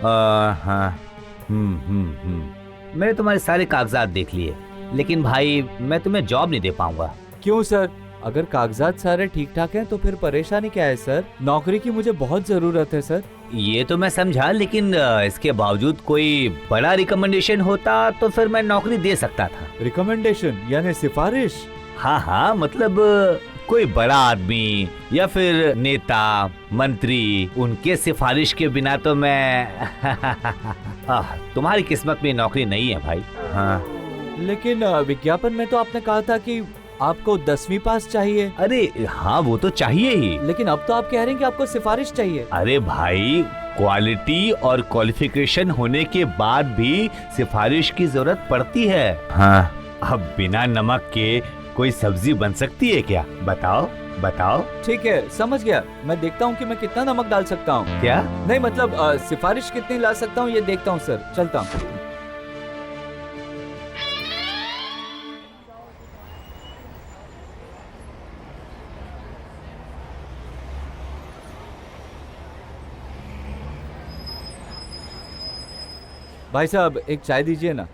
हाँ। मैंने तुम्हारे सारे कागजात देख लिए, लेकिन भाई मैं तुम्हें जॉब नहीं दे पाऊंगा। क्यों सर? अगर कागजात सारे ठीक ठाक हैं तो फिर परेशानी क्या है सर? नौकरी की मुझे बहुत जरूरत है सर। ये तो मैं समझा, लेकिन इसके बावजूद कोई बड़ा रिकमेंडेशन होता तो फिर मैं नौकरी दे सकता था। रिकमेंडेशन यानी सिफारिश? हाँ हाँ, मतलब कोई बड़ा आदमी या फिर नेता मंत्री, उनके सिफारिश के बिना तो मैं तुम्हारी किस्मत में नौकरी नहीं है भाई। हाँ लेकिन विज्ञापन में तो आपने कहा था कि आपको 10वीं पास चाहिए। अरे हाँ, वो तो चाहिए ही। लेकिन अब तो आप कह रहे हैं कि आपको सिफारिश चाहिए। अरे भाई, क्वालिटी और क्वालिफिकेशन होने के बाद भी सिफारिश की जरूरत पड़ती है। हाँ, अब बिना नमक के कोई सब्जी बन सकती है क्या? बताओ बताओ। ठीक है, समझ गया। मैं देखता हूँ कि मैं कितना नमक डाल सकता हूँ। क्या? नहीं मतलब सिफारिश कितनी ला सकता हूँ ये देखता हूँ सर। चलता हूँ। भाई साहब एक चाय दीजिए ना।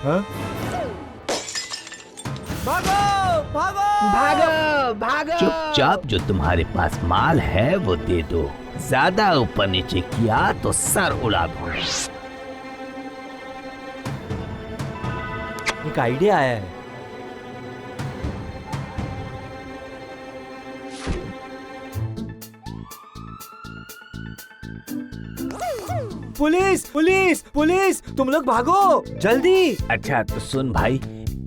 हाँ? भागो भागो भागो भागो। चुपचाप जो तुम्हारे पास माल है वो दे दो, ज्यादा ऊपर नीचे किया तो सर उड़ा दो। एक आइडिया आया है। पुलिस पुलिस पुलिस, तुम लोग भागो जल्दी। अच्छा तो सुन भाई,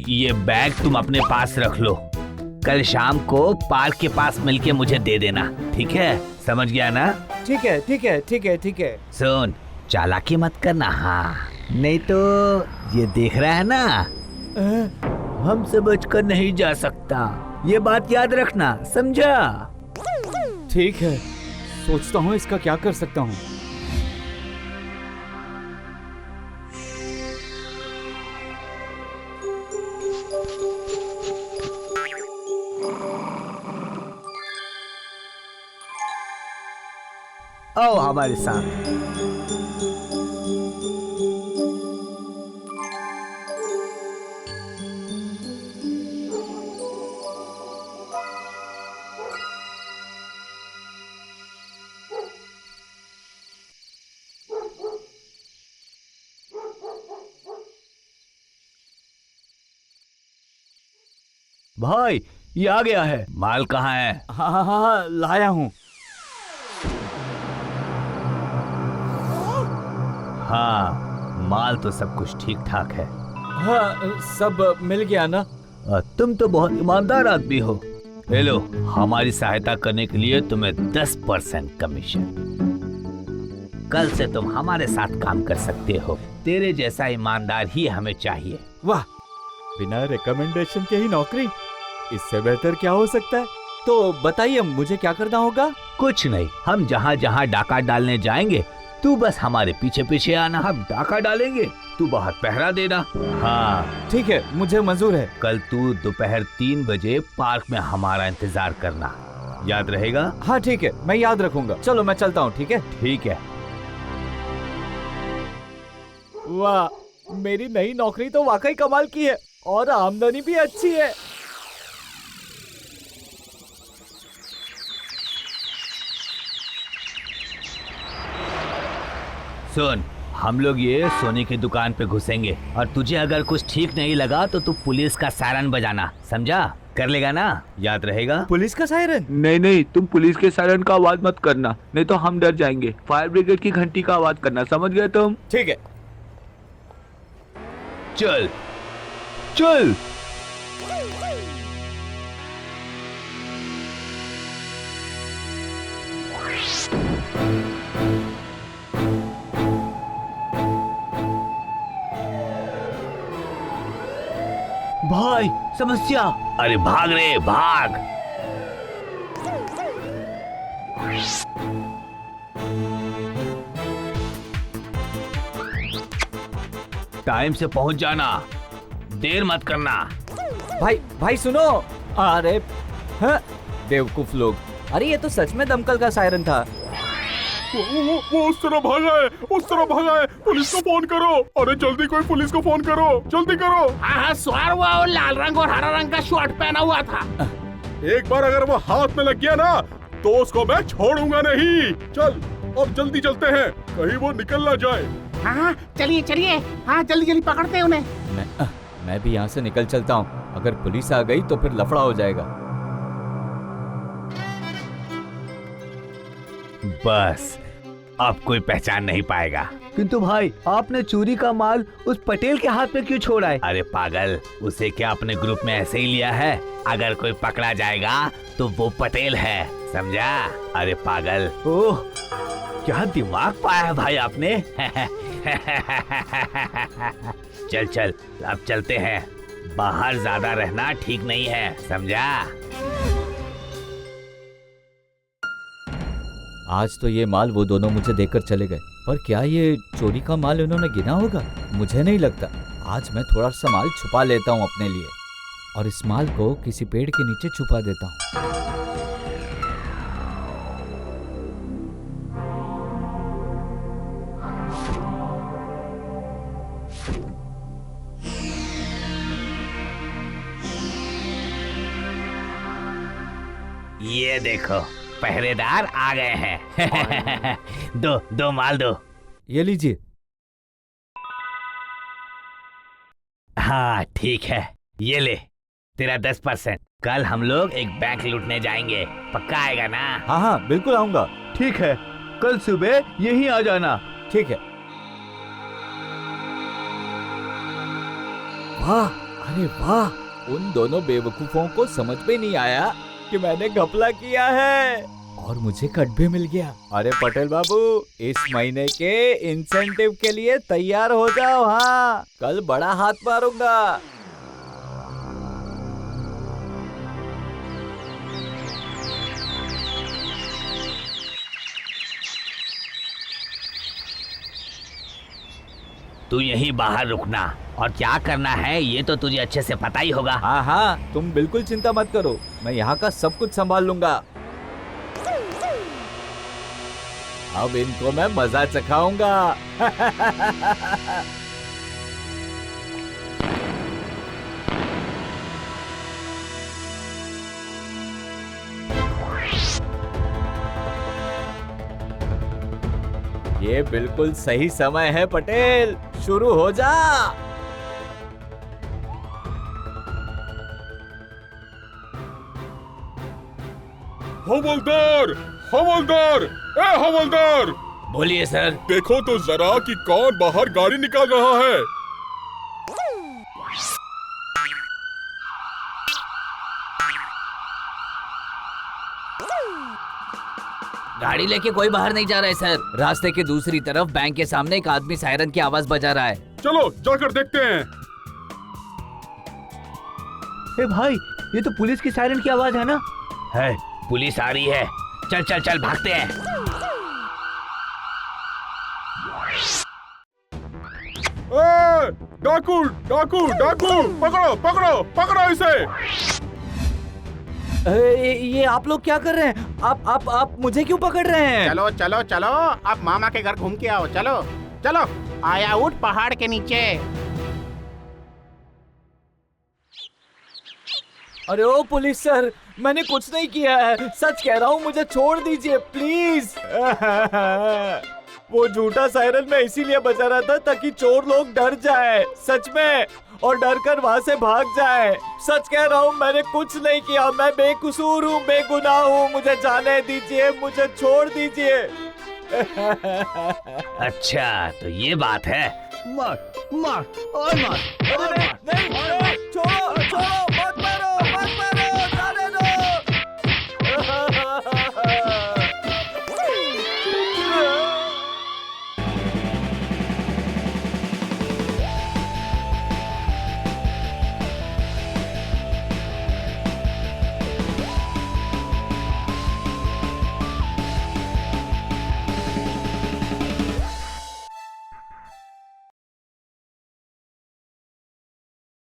ये बैग तुम अपने पास रख लो, कल शाम को पार्क के पास मिलके मुझे दे देना, ठीक है? समझ गया ना? ठीक है ठीक है ठीक है ठीक है। सुन, चालाकी मत करना, हाँ, नहीं तो ये देख रहा है ना, हमसे बचकर नहीं जा सकता, ये बात याद रखना, समझा? ठीक है, सोचता हूँ इसका क्या कर सकता हूँ। आओ हमारे साथ। भाई ये आ गया है। माल कहाँ है? हाँ हाँ हाँ, लाया हूँ। हाँ, माल तो सब कुछ ठीक ठाक है। हाँ, सब मिल गया ना? तुम तो बहुत ईमानदार आदमी हो। ले लो, हमारी सहायता करने के लिए तुम्हें 10% कमीशन। कल से तुम हमारे साथ काम कर सकते हो। तेरे जैसा ईमानदार ही हमें चाहिए। वाह, बिना रिकमेंडेशन के ही नौकरी, इससे बेहतर क्या हो सकता है? तो बताइए मुझे क्या करना होगा? कुछ नहीं, हम जहाँ जहाँ डाका डालने जाएंगे तू बस हमारे पीछे पीछे आना, हम डाका डालेंगे, तू बाहर पहरा देना। हाँ ठीक है, मुझे मंजूर है। कल तू दोपहर 3 बजे पार्क में हमारा इंतजार करना, याद रहेगा? हाँ ठीक है, मैं याद रखूंगा। चलो मैं चलता हूँ। ठीक है ठीक है। वाह, मेरी नई नौकरी तो वाकई कमाल की है और आमदनी भी अच्छी है। सुन, हम लोग ये सोने की दुकान पे घुसेंगे और तुझे अगर कुछ ठीक नहीं लगा तो तू पुलिस का सायरन बजाना, समझा? कर लेगा ना? याद रहेगा? पुलिस का सायरन? नहीं नहीं, तुम पुलिस के सायरन का आवाज मत करना, नहीं तो हम डर जाएंगे। फायर ब्रिगेड की घंटी का आवाज करना, समझ गए तुम? ठीक है। चल चल। भाई समस्या। अरे भाग रे भाग। टाइम से पहुंच जाना, देर मत करना। भाई भाई सुनो। अरे हाँ, बेवकूफ लोग। अरे ये तो सच में दमकल का सायरन था। वो उस तरफ भागा है, उस तरफ भागा है। पुलिस को फोन करो। अरे जल्दी कोई पुलिस को फोन करो, जल्दी करो। हाँ सवार हुआ और लाल रंग और हरा रंग का शर्ट पहना हुआ था। एक बार अगर वो हाथ में लग गया ना तो उसको मैं छोड़ूंगा नहीं। चल अब जल्दी चलते हैं, कहीं वो निकल ना जाए। हाँ चलिए चलिए, हाँ जल्दी जल्दी पकड़ते हैं उन्हें। मैं भी यहाँ से निकल चलता हूँ। अगर पुलिस आ गई तो फिर लफड़ा हो जाएगा। बस अब कोई पहचान नहीं पाएगा। किंतु भाई आपने चोरी का माल उस पटेल के हाथ में क्यों छोड़ा है? अरे पागल, उसे क्या अपने ग्रुप में ऐसे ही लिया है? अगर कोई पकड़ा जाएगा तो वो पटेल है, समझा? अरे पागल, ओह क्या दिमाग पाया है भाई आपने। चल चल अब चलते हैं, बाहर ज्यादा रहना ठीक नहीं है, समझा? आज तो ये माल वो दोनों मुझे देकर चले गए, पर क्या ये चोरी का माल उन्होंने गिना होगा? मुझे नहीं लगता। आज मैं थोड़ा सा माल छुपा लेता हूँ अपने लिए, और इस माल को किसी पेड़ के नीचे छुपा देता हूँ। ये देखो पहरेदार आ गए हैं। दो माल दो। ये लीजिए। हाँ ठीक है, ये ले तेरा 10%। कल हम लोग एक बैंक लूटने जाएंगे, पक्का आएगा ना? हाँ हाँ बिल्कुल आऊंगा। ठीक है, कल सुबह यहीं आ जाना। ठीक है। वाह, अरे वाह, उन दोनों बेवकूफों को समझ में नहीं आया कि मैंने घपला किया है और मुझे कट भी मिल गया। अरे पटेल बाबू, इस महीने के इंसेंटिव के लिए तैयार हो जाओ। हाँ, कल बड़ा हाथ मारूंगा। तू यहीं बाहर रुकना, और क्या करना है ये तो तुझे अच्छे से पता ही होगा। हाँ हाँ, तुम बिल्कुल चिंता मत करो, मैं यहाँ का सब कुछ संभाल लूंगा। अब इनको मैं मजा चखाऊंगा। ये बिल्कुल सही समय है पटेल, शुरू हो जा। हवलदार, हवलदार, ए हवलदार, बोलिए सर। देखो तो जरा कि कौन बाहर गाड़ी निकाल रहा है। गाड़ी लेके कोई बाहर नहीं जा रहा है सर। रास्ते के दूसरी तरफ बैंक के सामने एक आदमी सायरन की आवाज बजा रहा है। चलो जाकर देखते हैं। ए भाई, ये तो पुलिस की सायरन की आवाज है ना? है, पुलिस आ रही है। चल चल चल भागते हैं। ए, डाकू, डाकू, डाकू, पकड़ो, पकड़ो, पकड़ो इसे। ये आप लोग क्या कर रहे हैं? आप मुझे क्यों पकड़ रहे हैं? चलो चलो चलो, अब मामा के घर घूम के आओ। चलो चलो, आया उठ पहाड़ के नीचे। अरे ओ पुलिस सर, मैंने कुछ नहीं किया है, सच कह रहा हूँ, मुझे छोड़ दीजिए प्लीज। वो झूठा सायरन मैं इसीलिए बजा रहा था ताकि चोर लोग डर जाए, सच में, और डर कर वहाँ से भाग जाए। सच कह रहा हूँ, मैंने कुछ नहीं किया, मैं बेकसूर हूँ, बेगुनाह हूँ, मुझे जाने दीजिए, मुझे छोड़ दीजिए। अच्छा तो ये बात है। मार मार और मार और मार। नहीं, छोड़ो छोड़ो मत